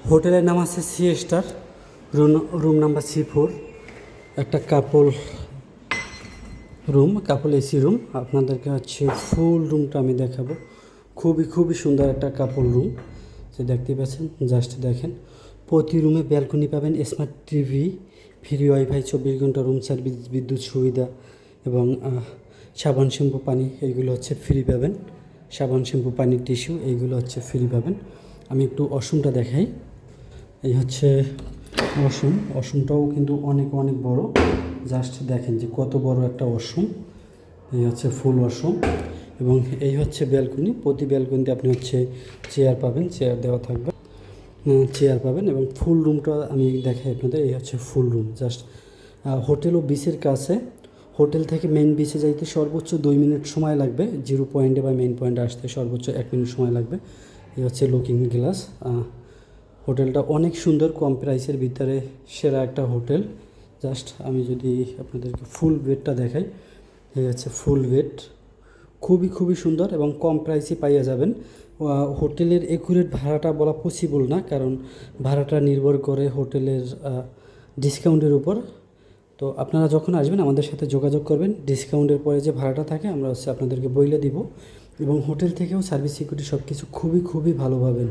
হোটেলের নাম আছে C star, room number C4। একটা কাপল এসি রুম। আপনাদেরকে হচ্ছে ফুল রুমটা আমি দেখাবো। খুবই সুন্দর একটা কাপল রুম, যে দেখতে পাচ্ছেন। জাস্ট দেখেন, প্রতি রুমে ব্যালকনি পাবেন, স্মার্ট টিভি, ফ্রি ওয়াইফাই, 24 ঘন্টা রুম সার্ভিস, বিদ্যুৎ সুবিধা এবং সাবান শ্যাম্পু পানি এইগুলো হচ্ছে ফ্রি পাবেন। সাবান শ্যাম্পু পানির টিস্যু এইগুলো হচ্ছে ফ্রি পাবেন। আমি একটু ওয়াশরুমটা দেখাই। এই হচ্ছে ওয়াশরুমটাও কিন্তু অনেক বড়। জাস্ট দেখেন যে কত বড় একটা ওয়াশরুম। এই হচ্ছে ফুল ওয়াশরুম এবং এই হচ্ছে ব্যালকনি। প্রতি ব্যালকনিতে আপনি হচ্ছে চেয়ার পাবেন, চেয়ার দেওয়া থাকবে, চেয়ার পাবেন। এবং ফুল রুমটা আমি দেখাই আপনাদের। এই হচ্ছে ফুল রুম। জাস্ট হোটেল ও বিচের কাছে। হোটেল থেকে মেইন বিচে যাইতে সর্বোচ্চ 2 মিনিট সময় লাগবে। জিরো পয়েন্টে বা মেইন পয়েন্টে আসতে সর্বোচ্চ 1 মিনিট সময় লাগবে। এই হচ্ছে লুকিং গ্লাস। হোটেলটা অনেক সুন্দর, কম প্রাইসের ভিতরে সেরা একটা হোটেল। জাস্ট আমি যদি আপনাদেরকে ফুল বেডটা দেখাই, এই হচ্ছে ফুল বেড। খুবই সুন্দর এবং কম প্রাইসে পাইয়া যাবেন। হোটেলের একুরেট ভাড়াটা বলা পসিবল না, কারণ ভাড়াটা নির্ভর করে হোটেলের ডিসকাউন্টের উপর। তো আপনারা যখন আসবেন আমাদের সাথে যোগাযোগ করবেন। ডিসকাউন্টের পরে যে ভাড়াটা থাকে আমরা হচ্ছে আপনাদেরকে বইলে দিব। এবং হোটেল থেকেও সার্ভিস সিকিউরিটি সব কিছু খুবই ভালো পাবেন।